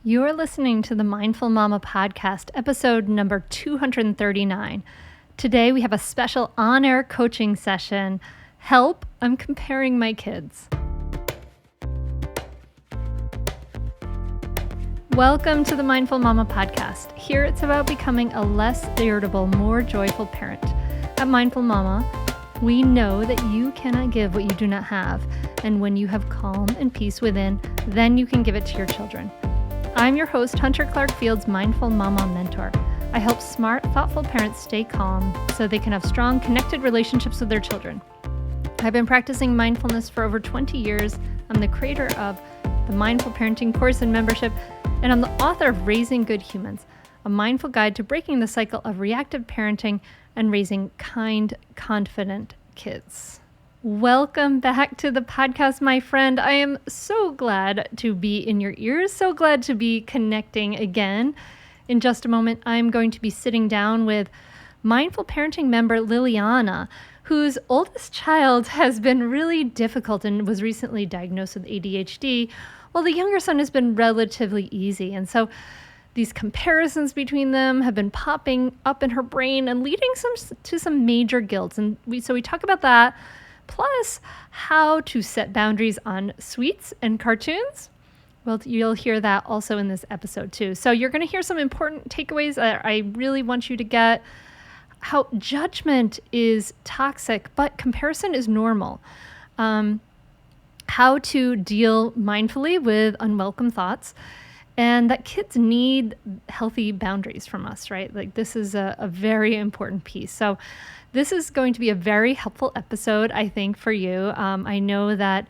You're listening to the Mindful Mama podcast, episode number 239. Today we have a special on-air coaching session. Help, I'm comparing my kids. Welcome to the Mindful Mama podcast. Here it's about becoming a less irritable, more joyful parent. At Mindful Mama, we know that you cannot give what you do not have. And when you have calm and peace within, then you can give it to your children. I'm your host, Hunter Clark-Field's Mindful Mama mentor. I help smart, thoughtful parents stay calm so they can have strong, connected relationships with their children. I've been practicing mindfulness for over 20 years. I'm the creator of the Mindful Parenting course and membership, and I'm the author of Raising Good Humans, a mindful guide to breaking the cycle of reactive parenting and raising kind, confident kids. Welcome back to the podcast, my friend. I am so glad to be in your ears, so glad to be connecting again. In just a moment, I'm going to be sitting down with Mindful Parenting member Liliana, whose oldest child has been really difficult and was recently diagnosed with ADHD, while the younger son has been relatively easy. And so these comparisons between them have been popping up in her brain and leading to some major guilt. And we talk about that, plus how to set boundaries on sweets and cartoons. Well, you'll hear that also in this episode too. So you're going to hear some important takeaways that I really want you to get. How judgment is toxic, but comparison is normal. How to deal mindfully with unwelcome thoughts, and that kids need healthy boundaries from us, right? Like this is a very important piece. So this is going to be a very helpful episode, I think, for you. I know that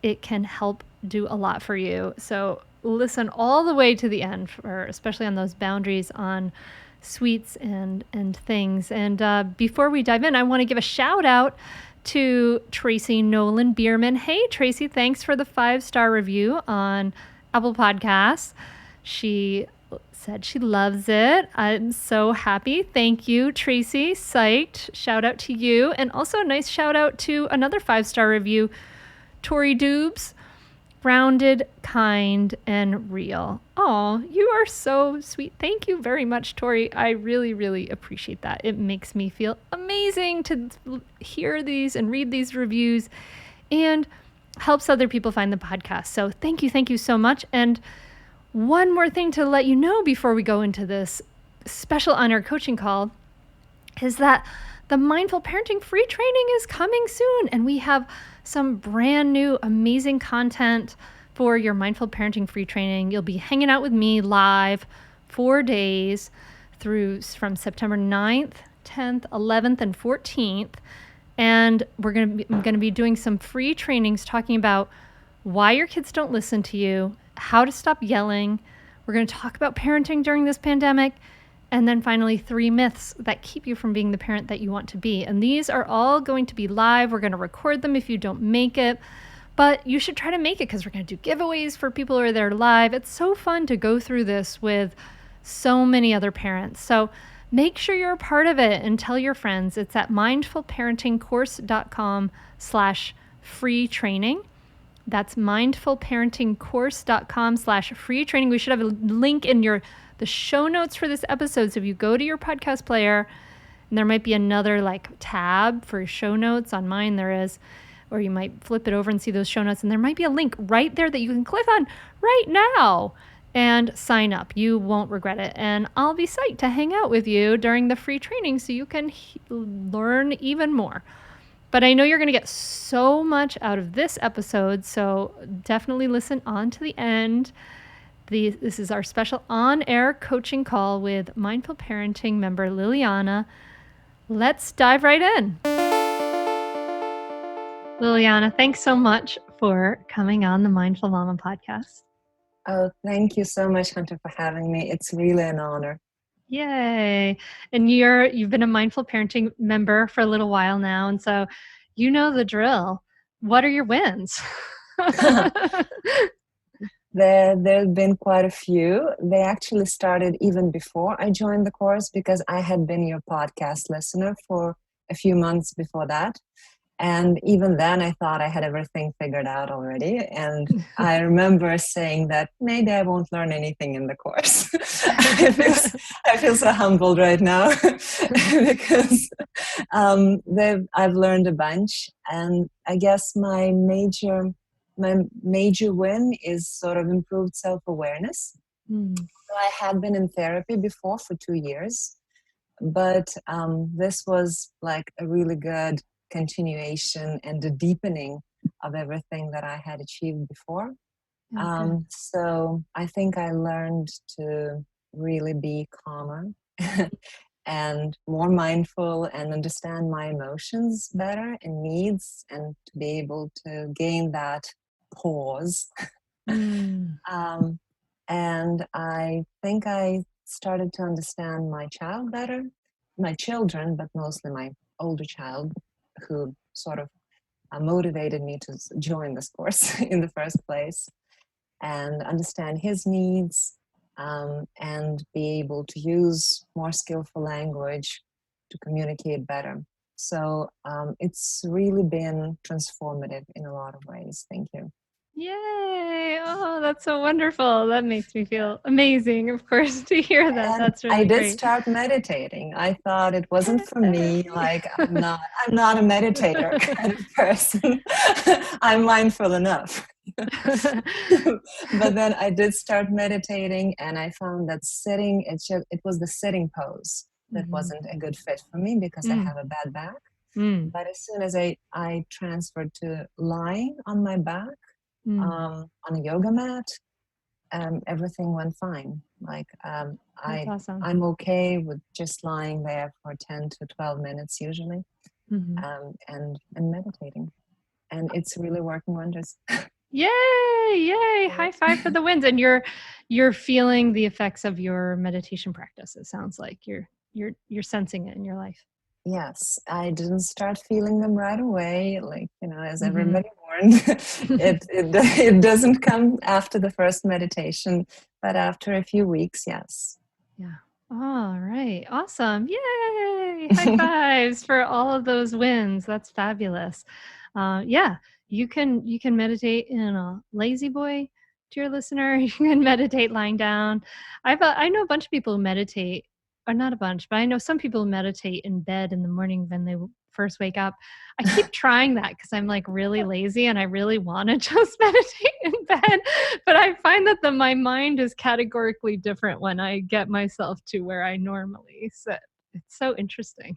it can help do a lot for you. So listen all the way to the end, especially on those boundaries on sweets and things. And before we dive in, I want to give a shout out to Tracy Nolan Bierman. Hey, Tracy, thanks for the 5-star review on Apple Podcasts. She said she loves it. I'm so happy. Thank you, Tracy. Psyched. Shout out to you. And also a nice shout out to another 5-star review, Tori Dubes. Grounded, kind, and real. Oh, you are so sweet. Thank you very much, Tori. I really, really appreciate that. It makes me feel amazing to hear these and read these reviews and helps other people find the podcast. So thank you so much. And one more thing to let you know before we go into this special on-air coaching call is that the Mindful Parenting free training is coming soon, and we have some brand new amazing content for your Mindful Parenting free training. You'll be hanging out with me live 4 days from September 9th, 10th, 11th, and 14th. And I'm going to be doing some free trainings talking about why your kids don't listen to you, how to stop yelling. We're going to talk about parenting during this pandemic. And then finally, 3 myths that keep you from being the parent that you want to be. And these are all going to be live. We're going to record them if you don't make it. But you should try to make it because we're going to do giveaways for people who are there live. It's so fun to go through this with so many other parents. So make sure you're a part of it and tell your friends. It's at mindfulparentingcourse.com/free training. That's mindfulparentingcourse.com/free training. We should have a link in the show notes for this episode. So if you go to your podcast player, and there might be another tab for show notes. On mine there is, or you might flip it over and see those show notes, and there might be a link right there that you can click on right now and sign up. You won't regret it. And I'll be psyched to hang out with you during the free training so you can learn even more. But I know you're going to get so much out of this episode, so definitely listen on to the end. This is our special on-air coaching call with Mindful Parenting member Liliana. Let's dive right in. Liliana, thanks so much for coming on the Mindful Mama podcast. Oh, thank you so much, Hunter, for having me. It's really an honor. Yay. And you've been a Mindful Parenting member for a little while now, and so you know the drill. What are your wins? There have been quite a few. They actually started even before I joined the course because I had been your podcast listener for a few months before that. And even then, I thought I had everything figured out already. And I remember saying that maybe I won't learn anything in the course. I feel so humbled right now because I've learned a bunch. And I guess my major win is sort of improved self-awareness. Mm. So I had been in therapy before for 2 years, but this was like a really good continuation and a deepening of everything that I had achieved before. Okay. So I think I learned to really be calmer and more mindful and understand my emotions better and needs, and to be able to gain that pause. Mm. um, and I think I started to understand my child better, my children, but mostly my older child, who sort of motivated me to join this course in the first place, and understand his needs, and be able to use more skillful language to communicate better. So it's really been transformative in a lot of ways. Thank you. Yay! Oh, that's so wonderful. That makes me feel amazing, of course, to hear that. And That's I really did great. start meditating. I thought it wasn't for me. Like I'm not a meditator kind of person. I'm mindful enough. But then I did start meditating, and I found that sitting, it was the sitting pose that Mhm. wasn't a good fit for me because I Mm. have a bad back. Mm. But as soon as I transferred to lying on my back, Mm. on a yoga mat, everything went fine. Like That's awesome. I'm okay with just lying there for 10 to 12 minutes usually, Mhm. and meditating, and it's really working wonders. Yay! Yay! High five for the wins. And you're feeling the effects of your meditation practice. It sounds like you're sensing it in your life. Yes, I didn't start feeling them right away, like, as Mhm. everybody warned. It doesn't come after the first meditation, but after a few weeks, yes. Yeah. All right. Awesome. Yay! High fives for all of those wins. That's fabulous. Yeah, you can meditate in a lazy boy, to your listener. You can meditate lying down. I know a bunch of people who meditate, or not a bunch, but I know some people who meditate in bed in the morning when they first wake up. I keep trying that because I'm like really lazy and I really want to just meditate in bed, but I find that my mind is categorically different when I get myself to where I normally sit. It's so interesting.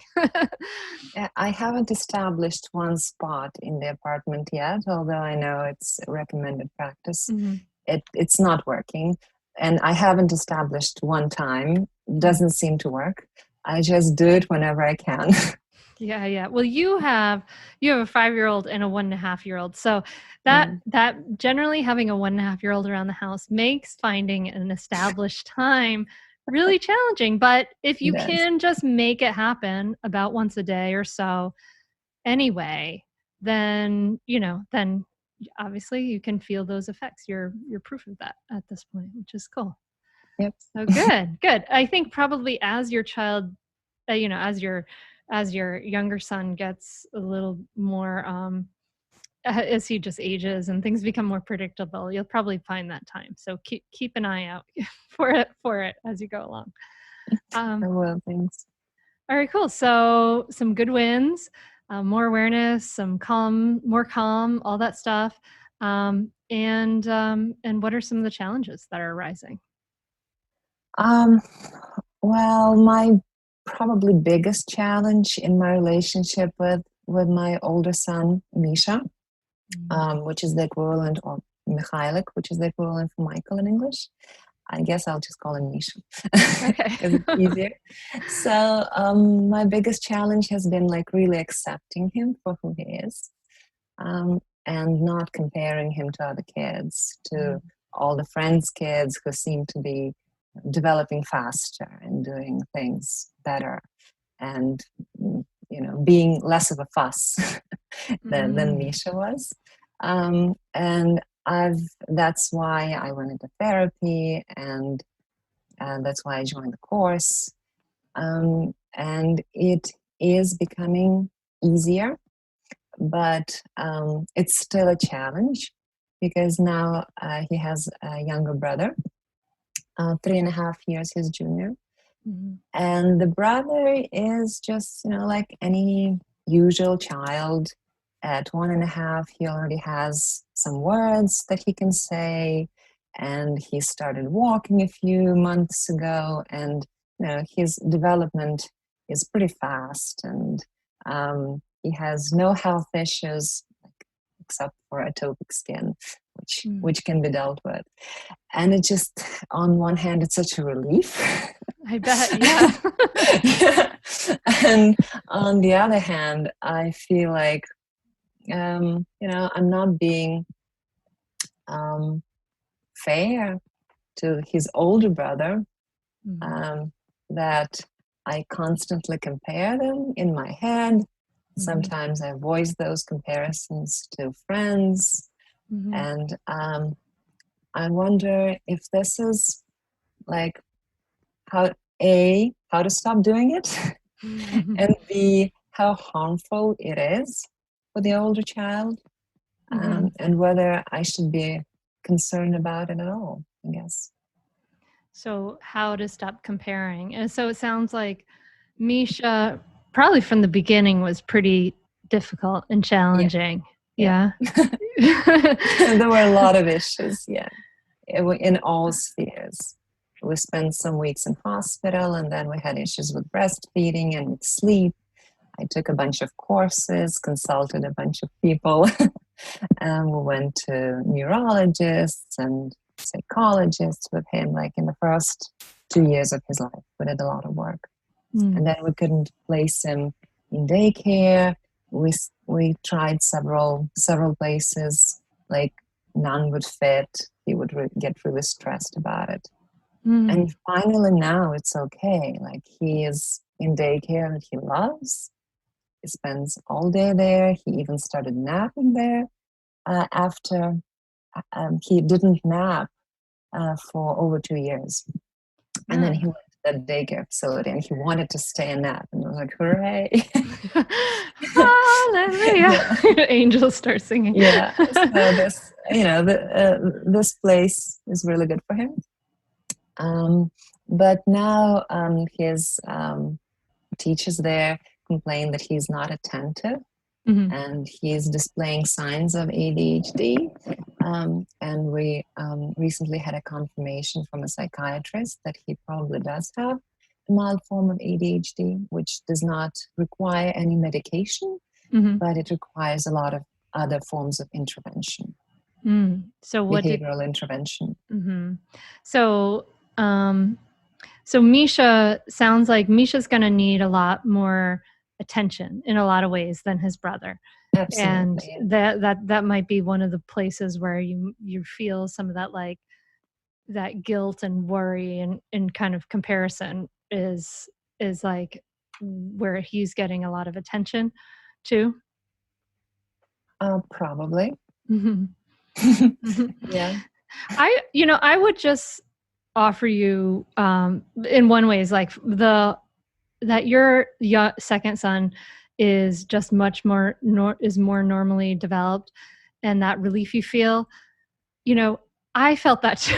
I haven't established one spot in the apartment yet, although I know it's a recommended practice. Mhm. It's not working, and I haven't established one time. Mm. Doesn't seem to work. I just do it whenever I can. Yeah, yeah. Well, you have a 5-year-old and a 1.5-year-old. So that Mm, that generally having a 1.5-year-old around the house makes finding an established time really challenging. But if it you does. can just make it happen about once a day or so, anyway, then obviously you can feel those effects. You're proof of that at this point, which is cool. Yep. So good, good. I think probably as your child, as your younger son gets a little more, as he just ages and things become more predictable, you'll probably find that time. So keep an eye out for it as you go along. I Um, will. Thanks. All right, cool. So some good wins, more awareness, more calm, all that stuff. And what are some of the challenges that are arising? Um, well, my probably biggest challenge in my relationship with my older son, Misha, Mm. which is the equivalent, or Mikhailik, which is the equivalent for Michael in English. I guess I'll just call him Misha Okay. because it's easier. So my biggest challenge has been like really accepting him for who he is, and not comparing him to other kids, to Mm. all the friends' kids who seem to be developing faster and doing things better, and being less of a fuss than Mm. Misha was. And that's why I went into therapy, and that's why I joined the course. And it is becoming easier, but it's still a challenge because now he has a younger brother, 3.5 years his junior. Mm-hmm. And the brother is just, like any usual child. At 1.5, he already has some words that he can say. And he started walking a few months ago. And, his development is pretty fast. And he has no health issues except for atopic skin, which can be dealt with. And it just, on one hand, it's such a relief. I bet, yeah. Yeah. And on the other hand, I feel like, I'm not being fair to his older brother, that I constantly compare them in my head. Sometimes I voice those comparisons to friends. And I wonder if this is like how to stop doing it, and B, how harmful it is for the older child, and whether I should be concerned about it at all, I guess. So how to stop comparing. And so it sounds like Misha probably from the beginning was pretty difficult and challenging. Yeah. There were a lot of issues, in all spheres. We spent some weeks in hospital, and then we had issues with breastfeeding and with sleep. I took a bunch of courses, consulted a bunch of people, and we went to neurologists and psychologists with him, like in the first 2 years of his life. We did a lot of work. And then we couldn't place him in daycare. We tried several places, like none would fit. He would get really stressed about it. And finally now it's okay. Like, he is in daycare that he loves. He spends all day there. He even started napping there after he didn't nap for over 2 years. And then he went to the daycare facility and he wanted to stay and nap. And I was like, hooray. Hallelujah. Angels start singing. Yeah. So this, this place is really good for him. But now his teachers there complain that he's not attentive. And he's displaying signs of ADHD. And we recently had a confirmation from a psychiatrist that he probably does have a mild form of ADHD, which does not require any medication, but it requires a lot of other forms of intervention. So behavioral intervention. So Misha sounds like Misha's going to need a lot more attention in a lot of ways than his brother. Absolutely. And that might be one of the places where you feel some of that, like that guilt and worry and kind of comparison is like where he's getting a lot of attention too. Probably. Yeah. I would just offer you in one way is like that your second son is just much more is more normally developed, and that relief you feel, I felt that too.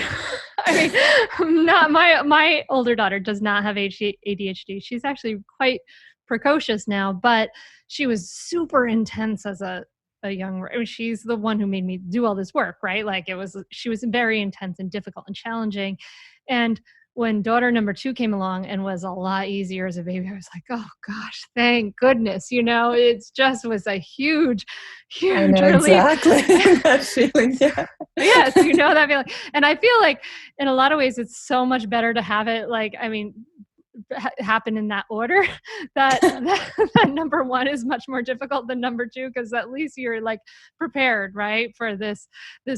I mean, not my older daughter does not have ADHD. She's actually quite precocious now, but she was super intense as a young. I mean, she's the one who made me do all this work, right? Like she was very intense and difficult and challenging. And when daughter number 2 came along and was a lot easier as a baby, I was like, oh gosh, thank goodness. It just was a huge I know relief. exactly that feeling. Yeah. Yes, that feeling. And I feel like in a lot of ways, it's so much better to have it, like, I mean, happen in that order, that number 1 is much more difficult than number 2, because at least you're like prepared, right, for this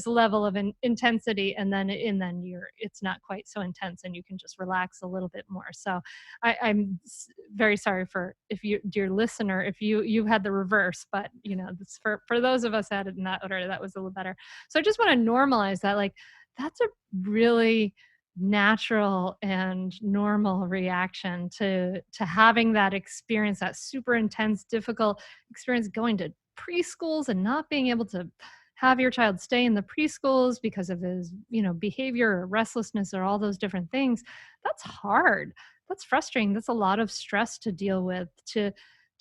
level of intensity, and then it's not quite so intense and you can just relax a little bit more. So I'm very sorry for if you, dear listener, if you've had the reverse, but this, for those of us had it in that order, that was a little better. So I just want to normalize that, like, that's a really natural and normal reaction to having that experience, that super intense, difficult experience, going to preschools and not being able to have your child stay in the preschools because of his, behavior or restlessness or all those different things, that's hard. That's frustrating. That's a lot of stress to deal with, to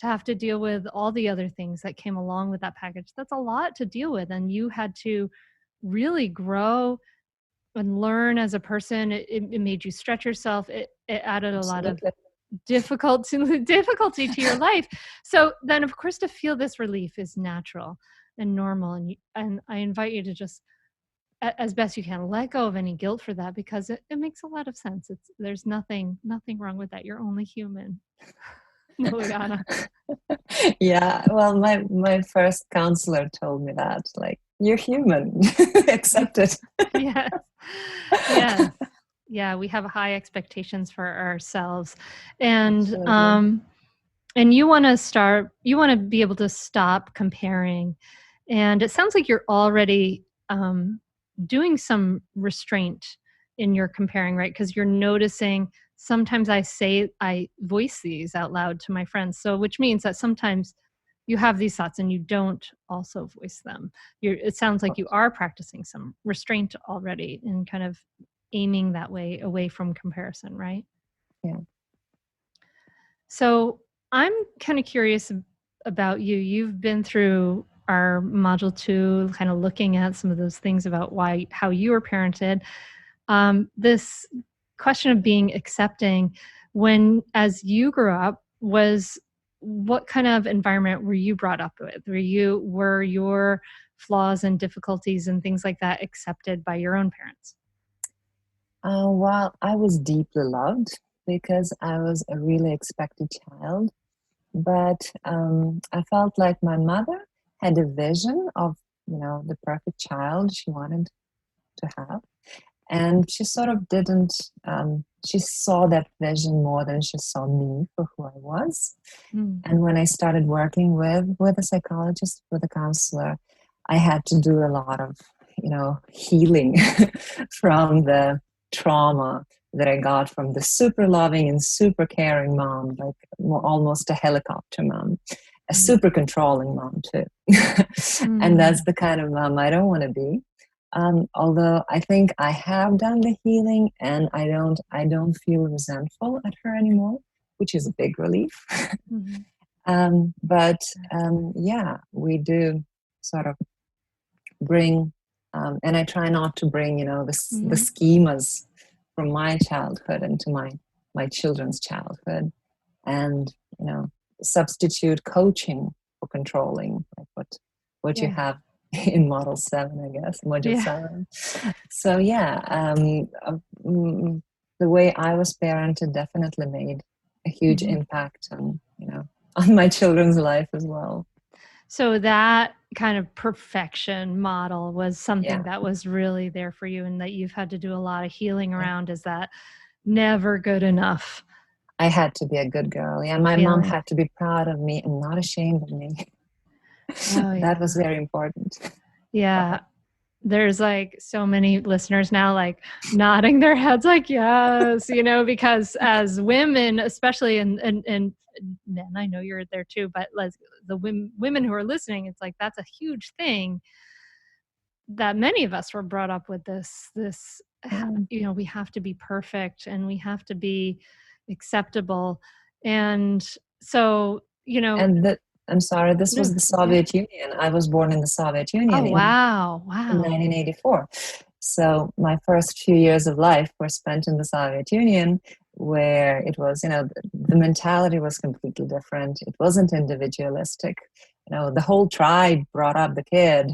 have to deal with all the other things that came along with that package. That's a lot to deal with. And you had to really grow and learn as a person. It made you stretch yourself. It added a lot of Absolutely. difficulty to your life. So then, of course, to feel this relief is natural and normal. And I invite you to just, as best you can, let go of any guilt for that, because it makes a lot of sense. There's nothing wrong with that. You're only human. Liliana. Yeah, well, my first counselor told me that, like, you're human, accept it. Yes. Yes. Yeah, we have high expectations for ourselves. And Absolutely. and you want to be able to stop comparing. And it sounds like you're already doing some restraint in your comparing, right? Because you're noticing, sometimes I voice these out loud to my friends. So which means that sometimes you have these thoughts and you don't also voice them. It sounds like you are practicing some restraint already and kind of aiming that way away from comparison, right? Yeah. So I'm kind of curious about you. You've been through our module 2, kind of looking at some of those things about how you were parented. This question of being accepting, as you grew up, what kind of environment were you brought up with? Were your flaws and difficulties and things like that accepted by your own parents? Well, I was deeply loved because I was a really expected child, but I felt like my mother had a vision of, the perfect child she wanted to have. And she sort of didn't, she saw that vision more than she saw me for who I was. Mm. And when I started working with a psychologist, with a counselor, I had to do a lot of, healing from the trauma that I got from the super loving and super caring mom, like almost a helicopter mom, a super controlling mom too. And that's the kind of mom I don't want to be. Although I think I have done the healing, and I don't feel resentful at her anymore, which is a big relief. But yeah, we do sort of bring, and I try not to bring, the schemas from my childhood into my children's childhood, and substitute coaching for controlling, like what you have in model 7, I guess, module 7. So yeah, the way I was parented definitely made a huge impact on, on my children's life as well. So that kind of perfection model was something that was really there for you, and that you've had to do a lot of healing around. Is that never good enough? I had to be a good girl. Yeah, my mom had to be proud of me and not ashamed of me. That was very important. Yeah. There's like so many listeners now like nodding their heads like, yes, because as women, especially, and men, I know you're there too, but the women who are listening, it's like, that's a huge thing that many of us were brought up with this, we have to be perfect and we have to be acceptable. And so, And I'm sorry, this was the Soviet Union. I was born in the Soviet Union. Oh, wow. In 1984. So my first few years of life were spent in the Soviet Union, where it was, the mentality was completely different. It wasn't individualistic. The whole tribe brought up the kid.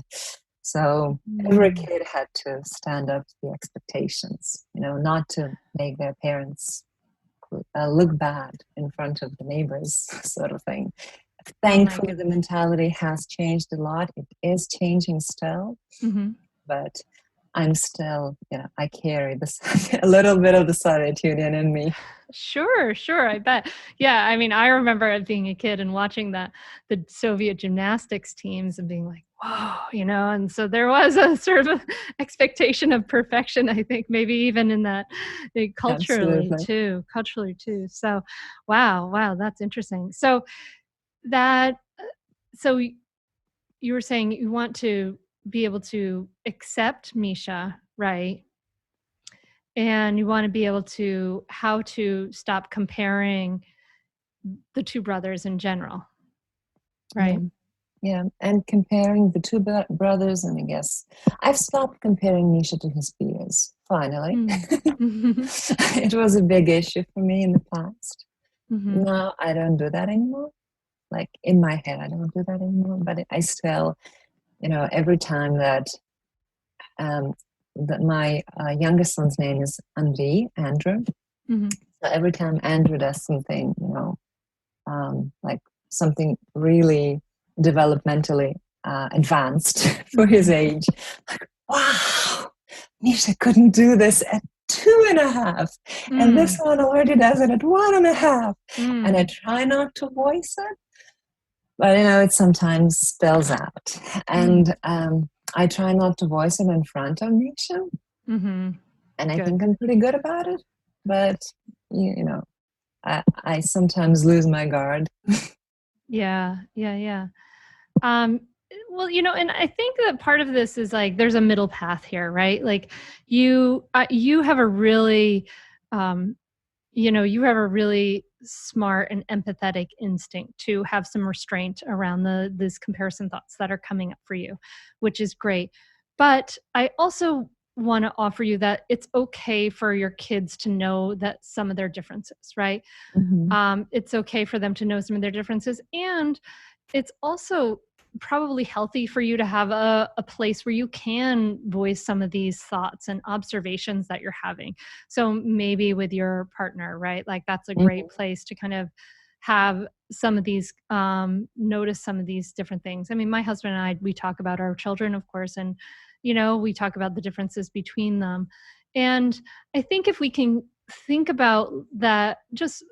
So every kid had to stand up to the expectations, not to make their parents look bad in front of the neighbors, sort of thing. Thankfully, the mentality has changed a lot. It is changing still, but I'm still, I carry a little bit of the Soviet Union in me. Sure, I bet. Yeah, I mean, I remember being a kid and watching the Soviet gymnastics teams and being like, whoa, and so there was a sort of expectation of perfection, I think, maybe even in that culturally too. So, wow, that's interesting. So you were saying you want to be able to accept Misha, right? And you want to be able to how to stop comparing the two brothers in general, Yeah. right? Yeah. And comparing the two brothers, and I guess I've stopped comparing Misha to his peers, finally. Mm. Mhm. It was a big issue for me in the past. Mhm. Now I don't do that anymore. Like in my head, I don't do that anymore. But I still, every time um, that my youngest son's name is Andrew. Mhm. So every time Andrew does something, like something really developmentally advanced for his Mhm. age, like, wow, Misha couldn't do this at 2.5. And this Mm. one already does it at 1.5. And I Mm. try not to voice it, but it sometimes spells out. Mm. And I try not to voice it in front of Misha. Mhm. And I Good. think I'm pretty good about it. But, I sometimes lose my guard. Yeah. Yeah, yeah. Um, well, and I think that part of this is like there's a middle path here, right? Like you have a really um you have a really smart and empathetic instinct to have some restraint around these comparison thoughts that are coming up for you, which is great. But I also want to offer you that it's okay for your kids to know that some of their differences, right? Mhm. It's okay for them to know some of their differences. And it's also probably healthy for you to have a place where you can voice some of these thoughts and observations that you're having. So maybe with your partner, right? Like that's a great Mhm. place to kind of have some of these, notice some of these different things. I mean, my husband and I, we talk about our children, of course, and, we talk about the differences between them. And I think if we can think about that, just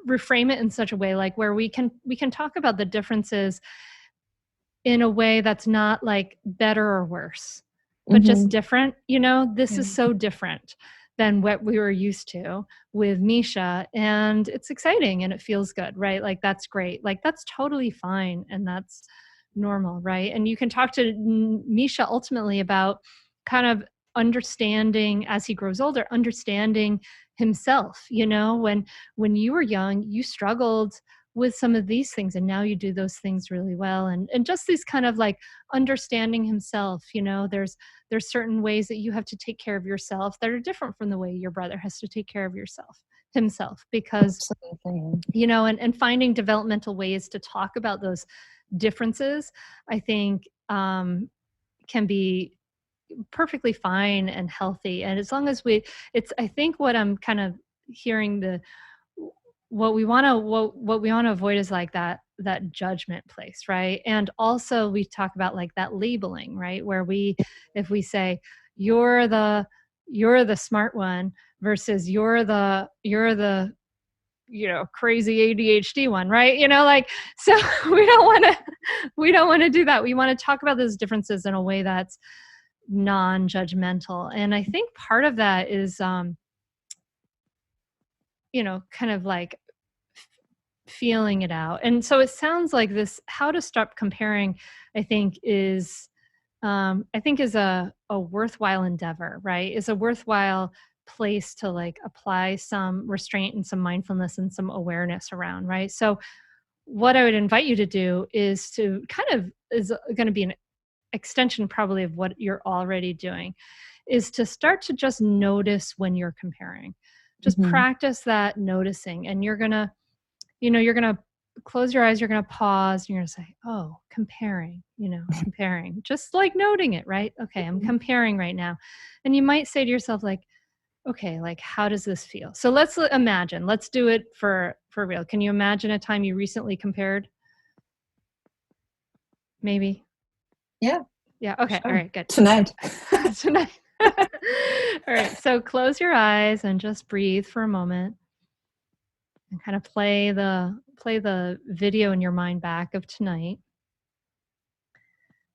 reframe it in such a way like where we can talk about the differences in a way that's not like better or worse, but just Mhm. different. This Yeah. is so different than what we were used to with Misha. And it's exciting and it feels good, right? Like that's great. Like that's totally fine. And that's normal, right? And you can talk to Misha ultimately about kind of understanding as he grows older, understanding himself. When you were young, you struggled with some of these things and now you do those things really well, and just these kind of like understanding himself. There's certain ways that you have to take care of yourself that are different from the way your brother has to take care of himself, because Absolutely. and finding developmental ways to talk about those differences, I think, can be perfectly fine and healthy. And as long as it's, I think what I'm kind of hearing, what we want to avoid is like that judgment place, right? And also we talk about like that labeling, right? Where if we say you're the smart one versus you're the crazy ADHD one, right? Like, so we don't want to do that. We want to talk about those differences in a way that's non-judgmental. And I think part of that is kind of like feeling it out. And so it sounds like this how to stop comparing, I think is a worthwhile endeavor, right? Is a worthwhile place to like apply some restraint and some mindfulness and some awareness around, right? So what I would invite you to do is to kind of is going to be an extension probably of what you're already doing, is to start to just notice when you're comparing. Just Mhm. practice that noticing, and you're going to close your eyes, you're going to pause, and you're going to say, oh, comparing, just like noting it, right? Okay, I'm comparing right now. And you might say to yourself, like, okay, like, how does this feel? So imagine, let's do it for real. Can you imagine a time you recently compared? Maybe. Yeah, Yeah. Okay. All sure. right. Good. Tonight. Tonight. All right. So close your eyes and just breathe for a moment and kind of play the video in your mind back of tonight,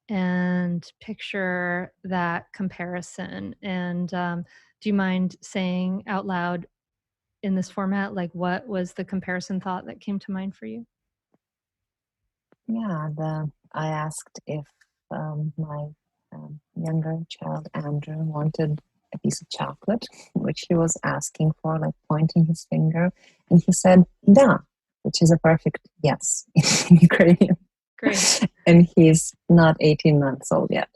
and picture that comparison. And do you mind saying out loud in this format, like what was the comparison thought that came to mind for you? Yeah, I asked if my younger child, Andrew, wanted a piece of chocolate, which he was asking for, like pointing his finger. And he said, da, which is a perfect yes in Ukrainian. Great. And he's not 18 months old yet.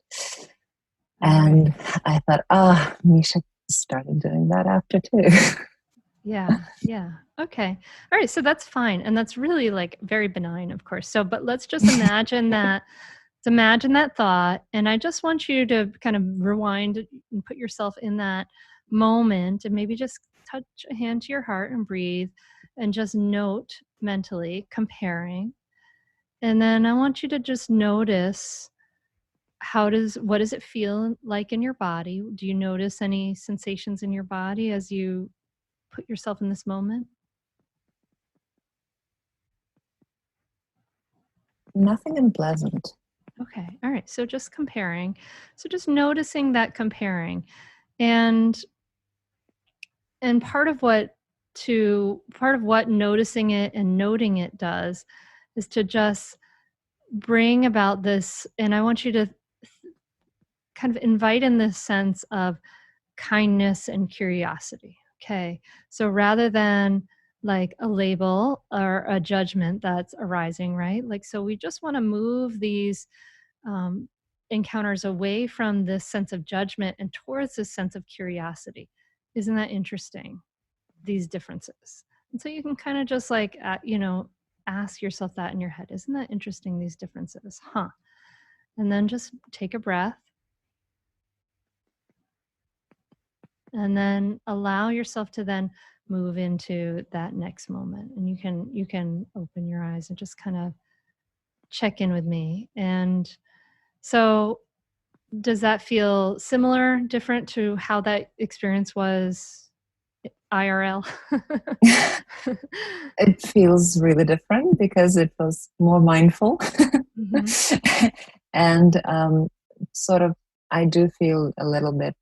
And I thought, Misha started doing that after 2. Yeah. Okay. All right. So that's fine. And that's really like very benign, of course. So, but let's just imagine that. Imagine that thought. And I just want you to kind of rewind and put yourself in that moment and maybe just touch a hand to your heart and breathe and just note mentally comparing. And then I want you to just notice what does it feel like in your body? Do you notice any sensations in your body as you put yourself in this moment? Nothing unpleasant. Okay. All right. So just comparing. So just noticing that comparing. And part of what noticing it and noting it does is to just bring about this, and I want you to kind of invite in this sense of kindness and curiosity. Okay. So rather than like a label or a judgment that's arising, right? Like, so we just want to move these encounters away from this sense of judgment and towards this sense of curiosity. Isn't that interesting? These differences. And so you can kind of just like, ask yourself that in your head. Isn't that interesting? These differences, huh? And then just take a breath. And then allow yourself to then move into that next moment. And you can open your eyes and just kind of check in with me. And so does that feel similar, different to how that experience was IRL? It feels really different because it was more mindful. Mm-hmm. And sort of, I do feel a little bit,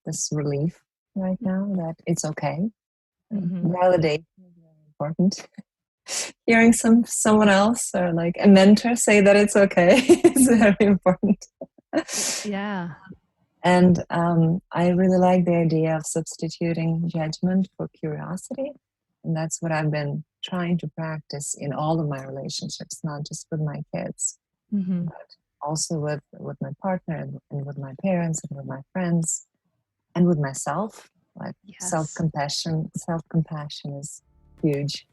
this relief right now that it's okay. Mm-hmm. Validation is very important. Hearing someone else or like a mentor say that it's okay is very important. Yeah. And I really like the idea of substituting judgment for curiosity. And that's what I've been trying to practice in all of my relationships, not just with my kids, but also with my partner and with my parents and with my friends and with myself. Like self-compassion is huge.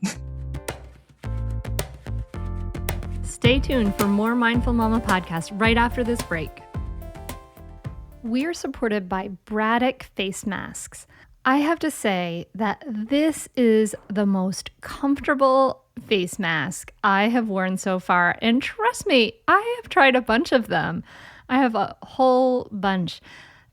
Stay tuned for more Mindful Mama podcast right after this break. We're supported by Braddock face masks. I have to say that this is the most comfortable face mask I have worn so far. And trust me, I have tried a bunch of them. I have a whole bunch.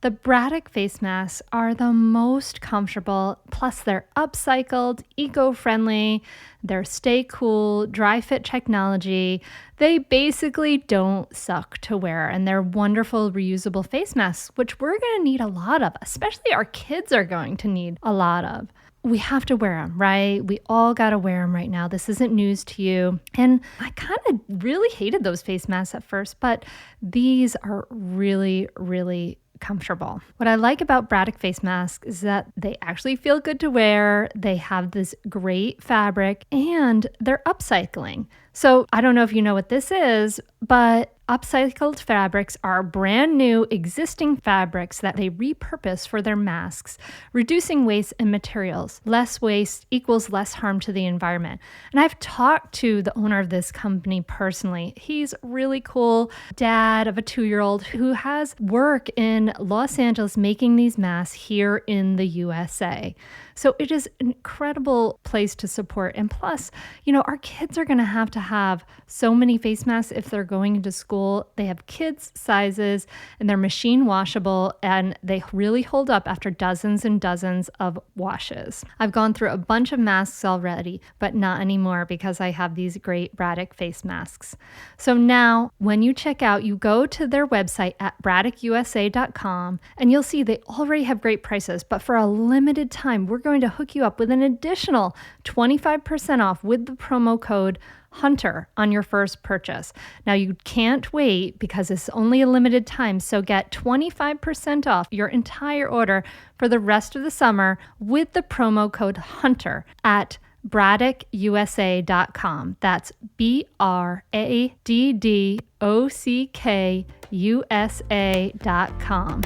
The Braddock face masks are the most comfortable, plus they're upcycled, eco-friendly, they're stay cool, dry fit technology. They basically don't suck to wear, and they're wonderful reusable face masks, which we're going to need a lot of, especially our kids are going to need a lot of. We have to wear them, right? We all got to wear them right now. This isn't news to you. And I kind of really hated those face masks at first, but these are really, really comfortable. What I like about Braddock face masks is that they actually feel good to wear. They have this great fabric and they're upcycling. So I don't know if you know what this is, but upcycled fabrics are brand new existing fabrics that they repurpose for their masks, reducing waste and materials. Less waste equals less harm to the environment. And I've talked to the owner of this company personally. He's really cool, dad of a 2-year-old who has work in Los Angeles making these masks here in the USA. So it is an incredible place to support. And plus, our kids are going to have so many face masks if they're going into school. They have kids' sizes and they're machine washable and they really hold up after dozens and dozens of washes. I've gone through a bunch of masks already, but not anymore because I have these great Braddock face masks. So now when you check out, you go to their website at BraddockUSA.com and you'll see they already have great prices, but for a limited time, we're going to hook you up with an additional 25% off with the promo code Hunter on your first purchase. Now you can't wait because it's only a limited time, so get 25% off your entire order for the rest of the summer with the promo code HUNTER at braddock.usa.com. That's BRADDOCKUSA.com.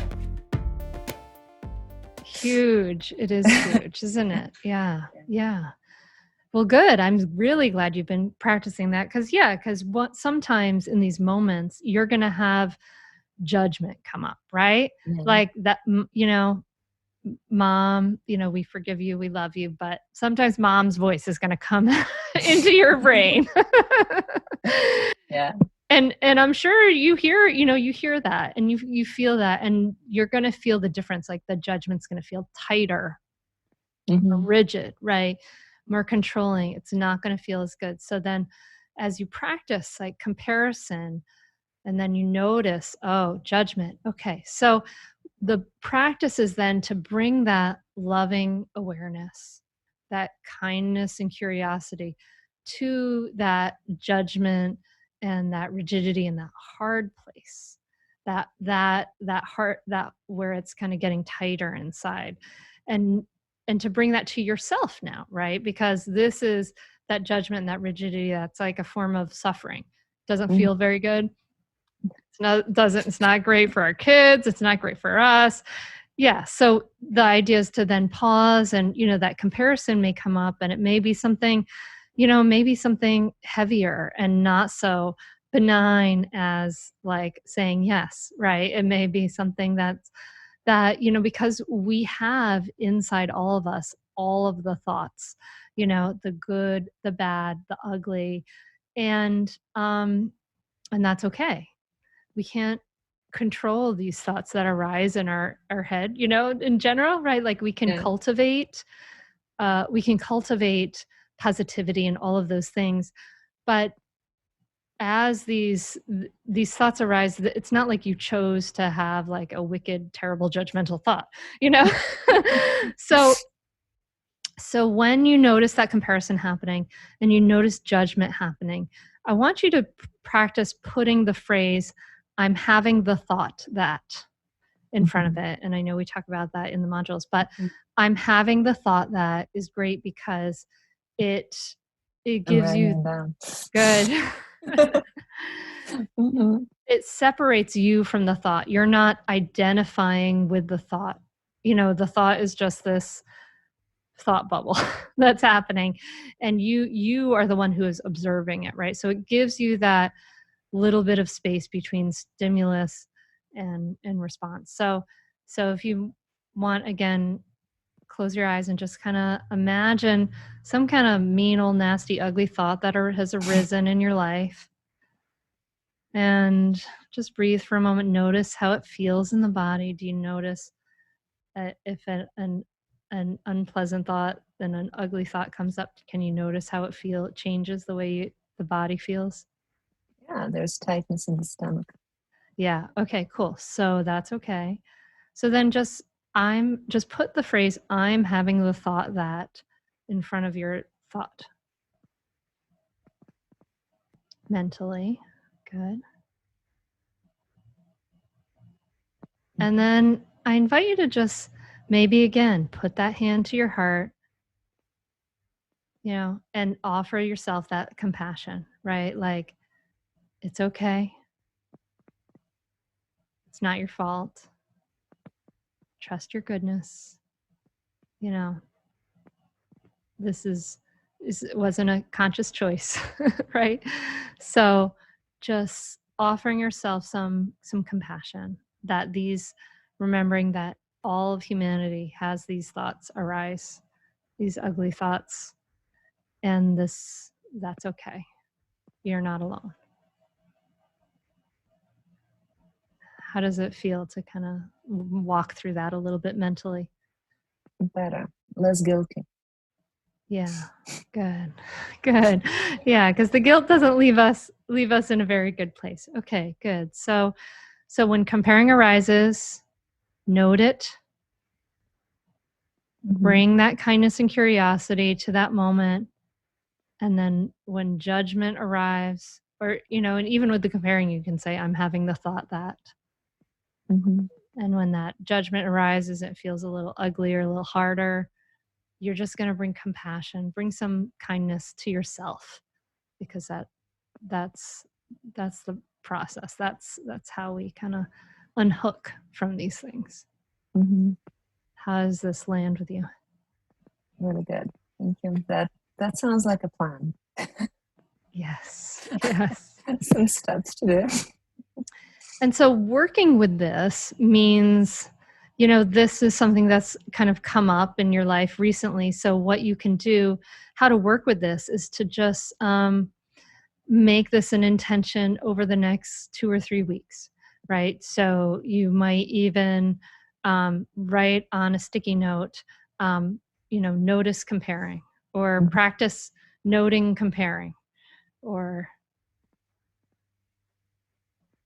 Huge. It is huge, isn't it? Yeah. Yeah. Well, good. I'm really glad you've been practicing that because what sometimes in these moments you're going to have judgment come up, right? Like that, mom, we forgive you, we love you, but sometimes mom's voice is going to come into your brain. Yeah. And I'm sure you hear that and you feel that, and you're going to feel the difference. Like the judgment's going to feel tighter, more rigid, right? More controlling. It's not going to feel as good. So then as you practice like comparison, and then you notice, oh, judgment. Okay. So the practice is then to bring that loving awareness, that kindness and curiosity to that judgment and that rigidity and that hard place, that heart, that where it's kind of getting tighter inside, and to bring that to yourself now, right? Because this is that judgment and that rigidity, that's like a form of suffering. Doesn't feel very good. It's not great for our kids. It's not great for us. Yeah. So the idea is to then pause, and, that comparison may come up, and it may be something, maybe something heavier and not so benign as like saying yes, right? It may be something that, because we have inside all of us, all of the thoughts, the good, the bad, the ugly, and that's okay. We can't control these thoughts that arise in our head, in general, right? Like we can cultivate positivity and all of those things. But as these thoughts arise, it's not like you chose to have like a wicked, terrible, judgmental thought, So when you notice that comparison happening and you notice judgment happening, I want you to practice putting the phrase, I'm having the thought that, in front of it. And I know we talk about that in the modules, but I'm having the thought that is great because it gives you good. It separates you from the thought. You're not identifying with the thought. The thought is just this thought bubble that's happening, and you are the one who is observing it, right? So it gives you that little bit of space between stimulus and response. So if you want, again, close your eyes and just kind of imagine some kind of mean, old, nasty, ugly thought that has arisen in your life, and just breathe for a moment. Notice how it feels in the body. Do you notice if an unpleasant thought and an ugly thought comes up? Can you notice how it changes the way the body feels? Yeah, there's tightness in the stomach. Yeah. Okay, cool. So that's okay. So then just put the phrase, I'm having the thought that, in front of your thought. Mentally. Good. And then I invite you to just maybe again, put that hand to your heart, and offer yourself that compassion, right? Like, it's okay. It's not your fault. Trust your goodness. This wasn't a conscious choice, right? So just offering yourself some compassion, that remembering that all of humanity has these thoughts arise, these ugly thoughts, and that's okay. You're not alone. How does it feel to kind of walk through that a little bit mentally? Better, less guilty. Yeah, good. Yeah, because the guilt doesn't leave us in a very good place. Okay, good. So when comparing arises, note it. Bring that kindness and curiosity to that moment, And then when judgment arrives, or, and even with the comparing, you can say, I'm having the thought that. Mhm. And when that judgment arises, it feels a little ugly or a little harder. You're just going to bring compassion, bring some kindness to yourself, because that's the process. That's how we kind of unhook from these things. Mhm. How does this land with you? Really good. Thank you. That sounds like a plan. Yes. Yes. Some steps to do. And so working with this means, this is something that's kind of come up in your life recently. So what you can do, how to work with this, is to just make this an intention over the next 2 or 3 weeks, right? So you might even write on a sticky note, notice comparing, or Mhm. practice noting comparing, or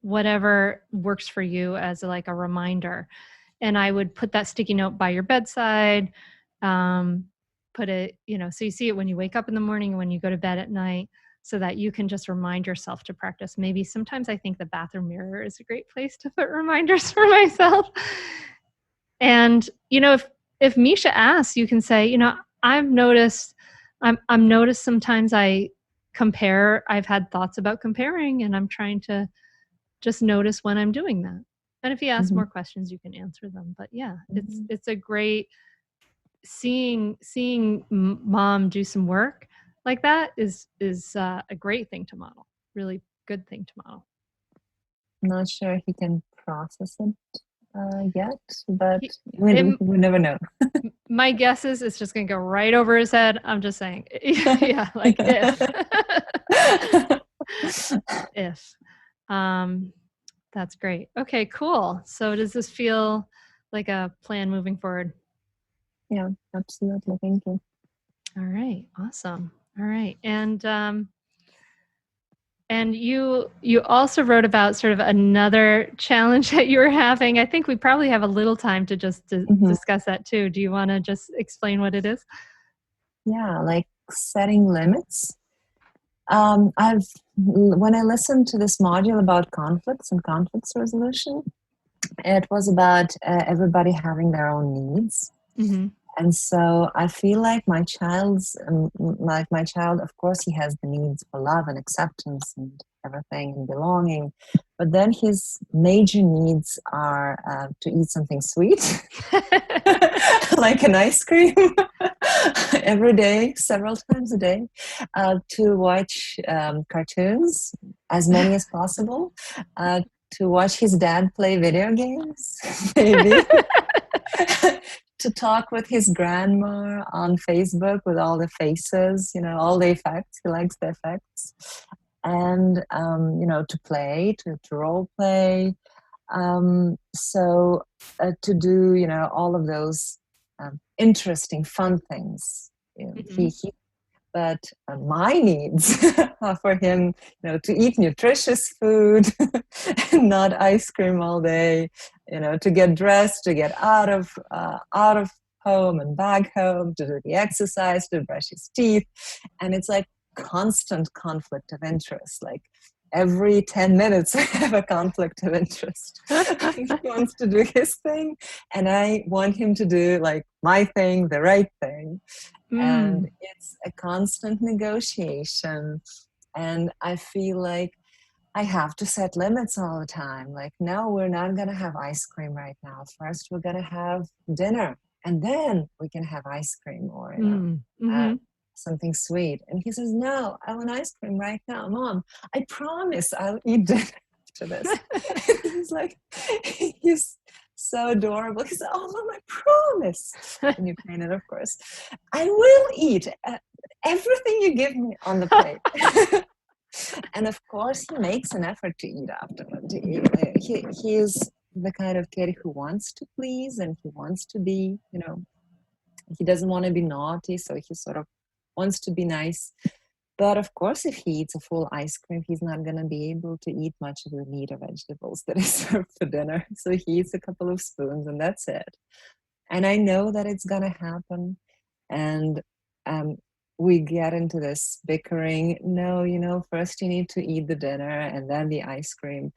whatever works for you as like a reminder. And I would put that sticky note by your bedside, put it, so you see it when you wake up in the morning and when you go to bed at night, so that you can just remind yourself to practice. Maybe sometimes I think the bathroom mirror is a great place to put reminders for myself. And, if Misha asks, you can say, I've noticed, I'm noticed sometimes I compare, I've had thoughts about comparing, and I'm trying to just notice when I'm doing that. And if he asks Mhm. more questions, you can answer them. But yeah, Mhm. it's a great, seeing mom do some work like that is a great thing to model. Really good thing to model. I'm not sure he can process it yet, but He, we never know. my guess is it's just going to go right over his head. I'm just saying, yeah, like if, if. That's great. Okay, cool. So does this feel like a plan moving forward? Yeah, absolutely. Thank you. All right, awesome. All right, and you also wrote about sort of another challenge that you were having. I think we probably have a little time to just Mhm. discuss that too. Do you want to just explain what it is? Yeah, like setting limits. When I listened to this module about conflicts and conflicts resolution, it was about everybody having their own needs. Mm-hmm. And so I feel like my child, of course, he has the needs for love and acceptance and everything and belonging. But then his major needs are to eat something sweet, like an ice cream, every day, several times a day, to watch cartoons, as many as possible, to watch his dad play video games, maybe. To talk with his grandma on Facebook with all the faces, all the effects. He likes the effects. And, to play, to role play. So to do, all of those interesting, fun things. Mm-hmm. But my needs are for him, to eat nutritious food and not ice cream all day, to get dressed, to get out of home and back home, to do the exercise, to brush his teeth. And it's like constant conflict of interest. Like every 10 minutes, I have a conflict of interest. He wants to do his thing, and I want him to do like my thing, the right thing. And Mm. it's a constant negotiation. And I feel like I have to set limits all the time. Like, no, we're not going to have ice cream right now. First, we're going to have dinner, and then we can have ice cream, or, Mm. Mm-hmm. something sweet. And he says, no, I want ice cream right now. Mom, I promise I'll eat dinner after this. He's like, he's so adorable. He said, oh, Mom, I promise. In Ukrainian, of course. I will eat everything you give me on the plate. And of course, he makes an effort to eat afterward. He is the kind of kid who wants to please, and he wants to be, he doesn't want to be naughty, so he sort of wants to be nice. But of course, if he eats a full ice cream, he's not going to be able to eat much of the meat or vegetables that is served for dinner. So he eats a couple of spoons, and that's it. And I know that it's going to happen. And we get into this bickering. No, first you need to eat the dinner and then the ice cream.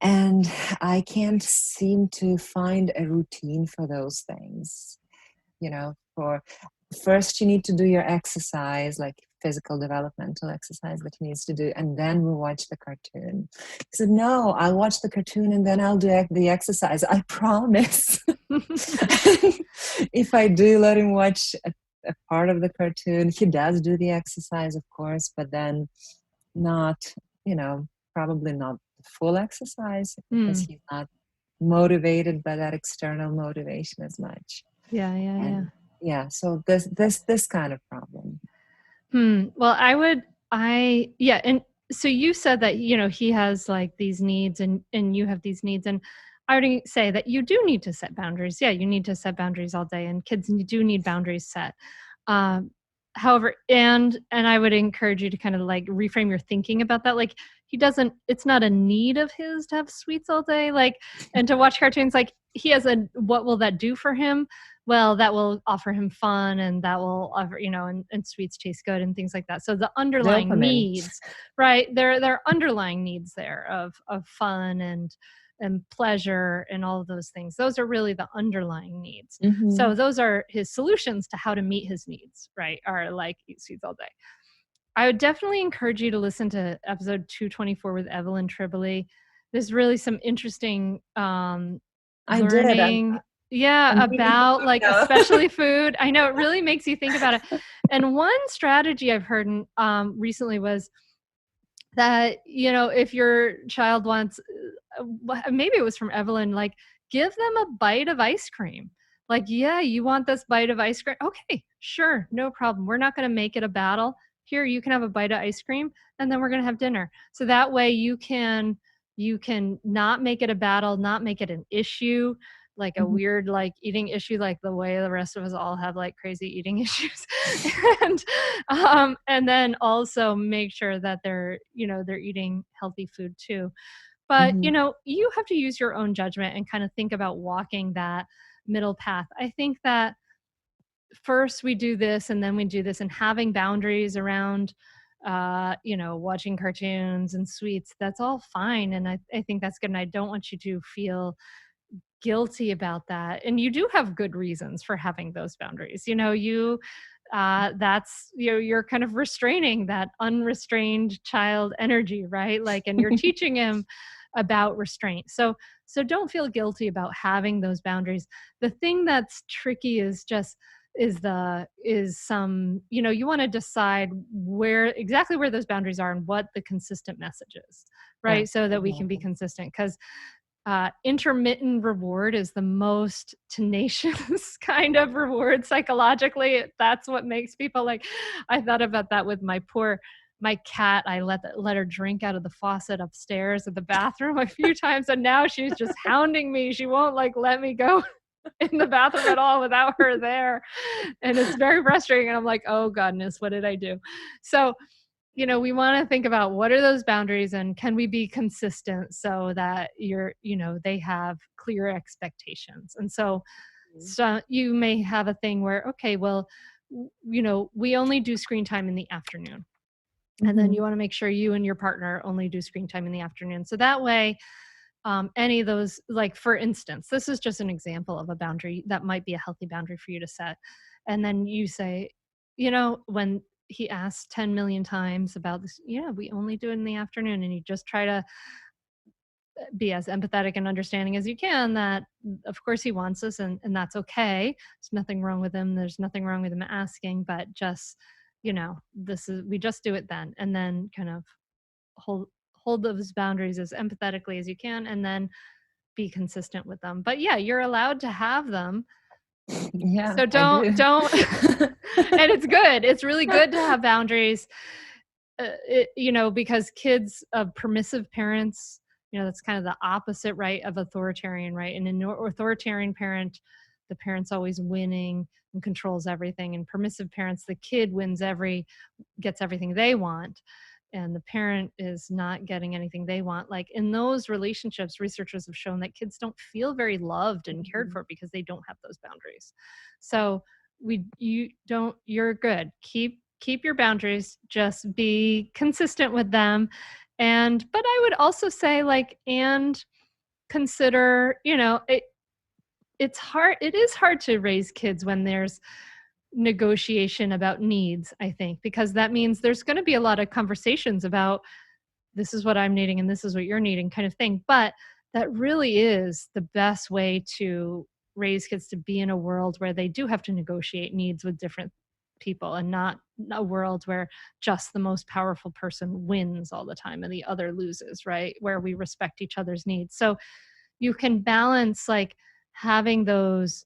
And I can't seem to find a routine for those things. For first you need to do your exercise, like physical developmental exercise that he needs to do, and then we'll watch the cartoon. He said, no, I'll watch the cartoon and then I'll do the exercise. I promise. If I do let him watch a part of the cartoon, he does do the exercise, of course, but then not, probably not the full exercise because he's not motivated by that external motivation as much. Yeah. So this kind of problem. Well, and so you said that, he has like these needs and you have these needs. And I would say that you do need to set boundaries. Yeah, you need to set boundaries all day, and kids do need boundaries set. However, and I would encourage you to kind of like reframe your thinking about that. Like it's not a need of his to have sweets all day, like, and to watch cartoons. Like what will that do for him? Well, that will offer him fun, and that will offer, and sweets taste good and things like that. So the underlying Dopamine. needs, right? There are underlying needs there of fun and pleasure and all of those things. Those are really the underlying needs. Mm-hmm. So those are his solutions to how to meet his needs, right? Are like eat sweets all day. I would definitely encourage you to listen to episode 224 with Evelyn Tribole. There's really some interesting learning. About like especially food. I know it really makes you think about it. And one strategy I've heard recently was that, if your child wants, maybe it was from Evelyn, like give them a bite of ice cream. Like, yeah, you want this bite of ice cream? Okay, sure, no problem. We're not going to make it a battle. Here, you can have a bite of ice cream, and then we're going to have dinner. So that way you can not make it a battle, not make it an issue, like a weird like eating issue, like the way the rest of us all have like crazy eating issues. And then also make sure that they're eating healthy food too. But you have to use your own judgment and kind of think about walking that middle path. I think that first we do this and then we do this, and having boundaries around watching cartoons and sweets, that's all fine. And I think that's good. And I don't want you to feel guilty about that. And you do have good reasons for having those boundaries. That's you're kind of restraining that unrestrained child energy, right? Like, and you're teaching him about restraint. So don't feel guilty about having those boundaries. The thing that's tricky is some, you want to decide exactly where those boundaries are and what the consistent message is, right? So that we can be consistent, because intermittent reward is the most tenacious kind of reward psychologically. That's what makes people like, I thought about that with my cat. I let her drink out of the faucet upstairs at the bathroom a few times, and now she's just hounding me. She won't like let me go in the bathroom at all without her there. And it's very frustrating. And I'm like, oh goodness, what did I do? So we want to think about what are those boundaries, and can we be consistent so that they have clear expectations. And so you may have a thing where, okay, well, we only do screen time in the afternoon. And then you want to make sure you and your partner only do screen time in the afternoon. So that way, any of those, like for instance, this is just an example of a boundary that might be a healthy boundary for you to set. And then you say, when he asks 10 million times about this, we only do it in the afternoon. And you just try to be as empathetic and understanding as you can, that of course he wants this, and that's okay. There's nothing wrong with him. There's nothing wrong with him asking, but just, we just do it then. And then kind of hold those boundaries as empathetically as you can, and then be consistent with them. But yeah, you're allowed to have them. Yeah. So don't, and it's good. It's really good to have boundaries, because kids of permissive parents, that's kind of the opposite, right, of authoritarian, right? And an authoritarian parent, the parent's always winning and controls everything. And permissive parents, the kid gets everything they want, and the parent is not getting anything they want. Like in those relationships, researchers have shown that kids don't feel very loved and cared for because they don't have those boundaries. So you're good. Keep your boundaries, just be consistent with them. But I would also say, like, and consider, it is hard to raise kids when there's negotiation about needs, I think, because that means there's going to be a lot of conversations about this is what I'm needing and this is what you're needing, kind of thing. But that really is the best way to raise kids, to be in a world where they do have to negotiate needs with different people, and not a world where just the most powerful person wins all the time and the other loses, right? Where we respect each other's needs. So you can balance, like, having those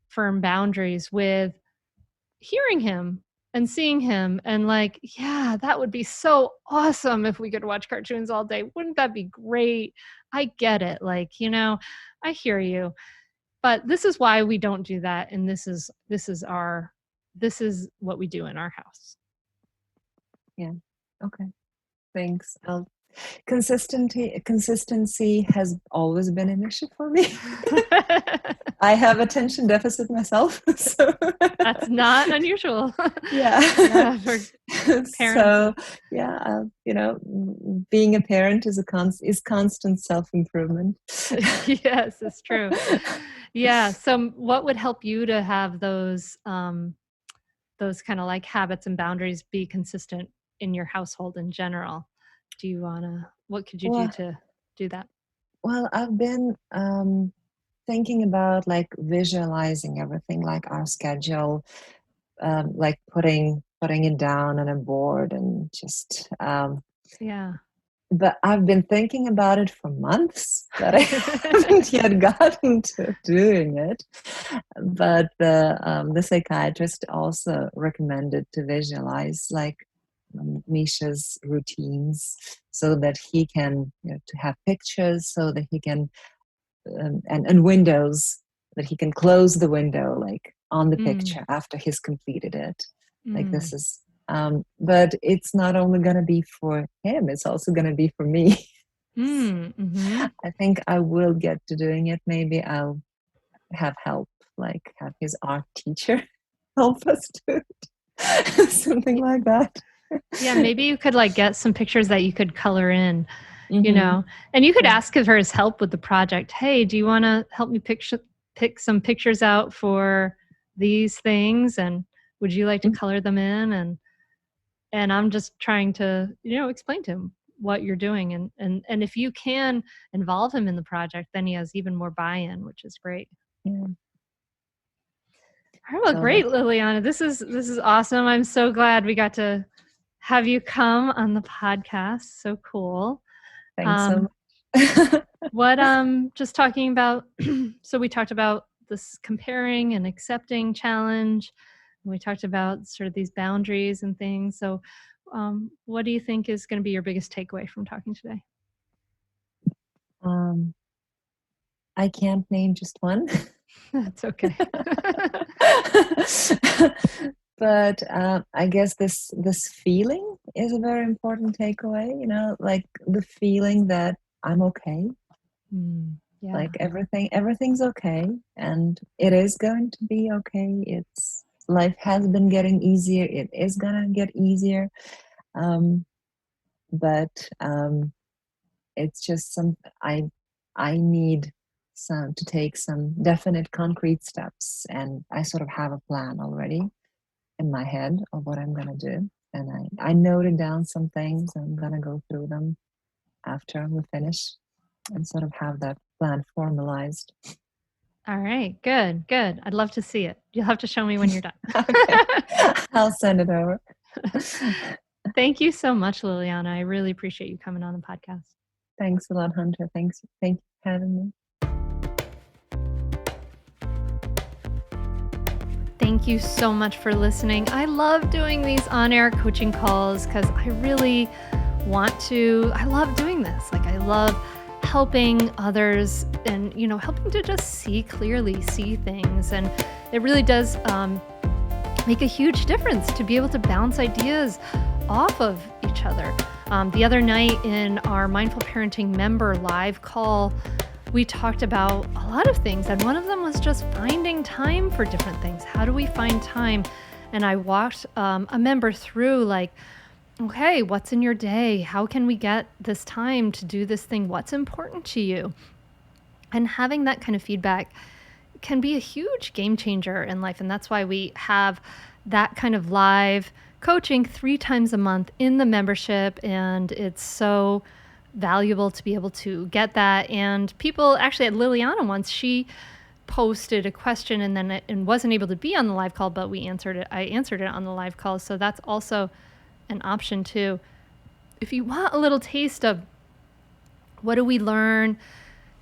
firm boundaries with hearing him and seeing him, and like, yeah, that would be so awesome if we could watch cartoons all day. Wouldn't that be great? I get it. Like, I hear you. But this is why we don't do that. And this is what we do in our house. Yeah. Okay. Thanks. Consistency has always been an issue for me. I have attention deficit myself, so That's not unusual. Yeah. For parents. So yeah, being a parent is constant self-improvement. Yes, it's true. Yeah. So what would help you to have those kind of like habits and boundaries be consistent in your household in general? What could you do to do that? Well, I've been thinking about, like, visualizing everything, like our schedule, like putting it down on a board, and just Yeah. but I've been thinking about it for months, but I haven't yet gotten to doing it. But the psychiatrist also recommended to visualize, like, Misha's routines, so that he can, to have pictures, so that he can, and windows, that he can close the window, like, on the picture after he's completed it. Like, this is, but it's not only going to be for him, it's also going to be for me. Mm-hmm. I think I will get to doing it. Maybe I'll have help, like have his art teacher help us do it. Something like that. Yeah, maybe you could, like, get some pictures that you could color in, Mhm. and you could ask for his help with the project. Hey, do you want to help me pick some pictures out for these things? And would you like to color them in? And I'm just trying to, explain to him what you're doing. And if you can involve him in the project, then he has even more buy-in, which is great. Yeah. All right, well, great, Liliana. This is awesome. I'm so glad we got to have you come on the podcast. So cool. Thanks so much. Just talking about, so we talked about this comparing and accepting challenge. And we talked about sort of these boundaries and things. So what do you think is going to be your biggest takeaway from talking today? I can't name just one. That's okay. But I guess this feeling is a very important takeaway, like the feeling that I'm okay. Yeah. Like, everything's okay, and it is going to be okay. Life has been getting easier. It is gonna get easier. But it's just I need to take some definite concrete steps, and I sort of have a plan already in my head of what I'm gonna do. And I noted down some things. I'm gonna go through them after we finish and sort of have that plan formalized. All right, good. I'd love to see it. You'll have to show me when you're done. Okay. I'll send it over. Thank you so much, Liliana. I really appreciate you coming on the podcast. Thanks a lot, Hunter. Thank you for having me. Thank you so much for listening. I love doing these on-air coaching calls because I love doing this. Like, I love helping others and, helping to just see clearly, see things. And it really does make a huge difference to be able to bounce ideas off of each other. The other night in our Mindful Parenting Member live call, we talked about a lot of things, and one of them was just finding time for different things. How do we find time? And I walked a member through, like, okay, what's in your day? How can we get this time to do this thing? What's important to you? And having that kind of feedback can be a huge game changer in life. And that's why we have that kind of live coaching 3 times a month in the membership. And it's so valuable to be able to get that. And people actually at Liliana once, she posted a question and wasn't able to be on the live call, but we answered it. I answered it on the live call. So that's also an option too. If you want a little taste of what do we learn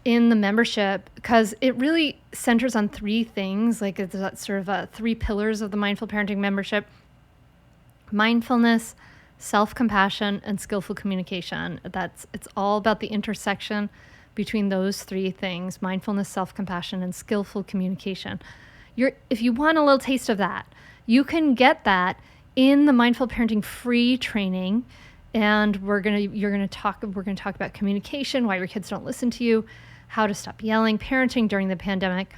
in the membership, because it really centers on 3 things, like it's that sort of 3 pillars of the Mindful Parenting membership: mindfulness, self-compassion, and skillful communication. It's all about the intersection between those 3 things: mindfulness, self-compassion, and skillful communication. If you want a little taste of that, you can get that in the Mindful Parenting free training. And we're gonna talk about communication, why your kids don't listen to you, how to stop yelling, parenting during the pandemic.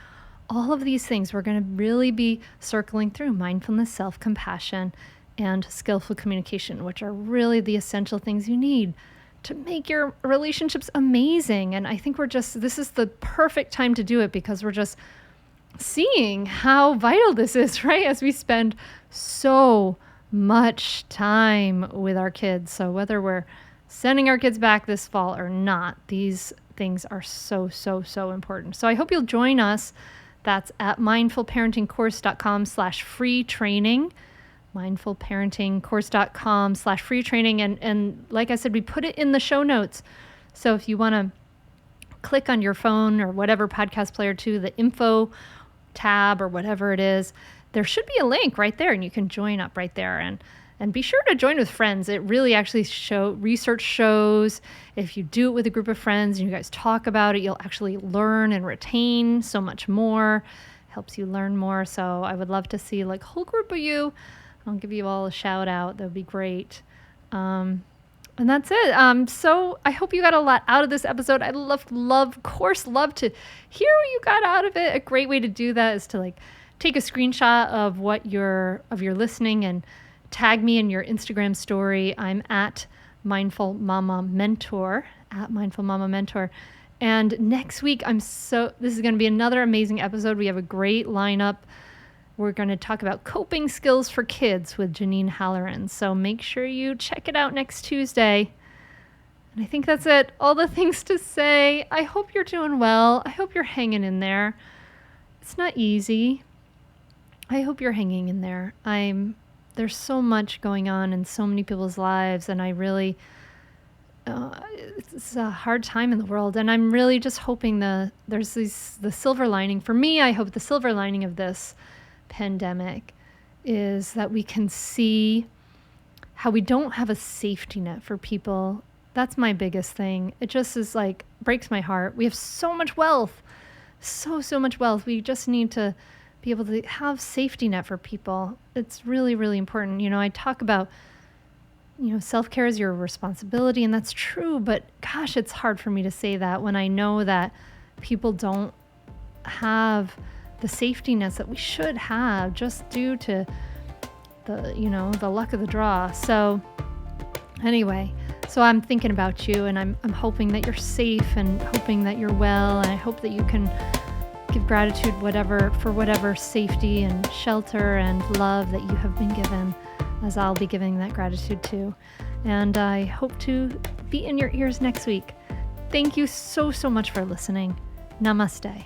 All of these things we're going to really be circling through: mindfulness, self-compassion, and skillful communication, which are really the essential things you need to make your relationships amazing. And I think this is the perfect time to do it, because we're just seeing how vital this is, right? As we spend so much time with our kids. So whether we're sending our kids back this fall or not, these things are so, so, so important. So I hope you'll join us. That's at mindfulparentingcourse.com/free training, mindfulparentingcourse.com/free training. And like I said, we put it in the show notes. So if you want to click on your phone or whatever podcast player to the info tab or whatever it is, there should be a link right there, and you can join up right there. And be sure to join with friends. It really actually research shows if you do it with a group of friends and you guys talk about it, you'll actually learn and retain so much more. Helps you learn more. So I would love to see like a whole group of you. I'll give you all a shout out. That would be great. And that's it. So I hope you got a lot out of this episode. I'd love to hear what you got out of it. A great way to do that is to take a screenshot of your listening and tag me in your Instagram story. I'm at Mindful Mama Mentor, And next week, this is going to be another amazing episode. We have a great lineup. We're going to talk about coping skills for kids with Janine Halloran. So make sure you check it out next Tuesday. And I think that's it. All the things to say. I hope you're doing well. I hope you're hanging in there. It's not easy. I hope you're hanging in there. There's so much going on in so many people's lives, and I really, it's a hard time in the world, and I'm really just hoping the silver lining. For me, I hope the silver lining of this pandemic is that we can see how we don't have a safety net for people. That's my biggest thing. It just is breaks my heart. We have so much wealth, so much wealth. We just need to be able to have safety net for people. It's really, really important. I talk about, self-care is your responsibility, and that's true, but gosh, it's hard for me to say that when I know that people don't have the safety nets that we should have just due to the luck of the draw. So anyway, so I'm thinking about you, and I'm hoping that you're safe and hoping that you're well, and I hope that you can give gratitude for whatever safety and shelter and love that you have been given, as I'll be giving that gratitude too. And I hope to be in your ears next week. Thank you so, so much for listening. Namaste.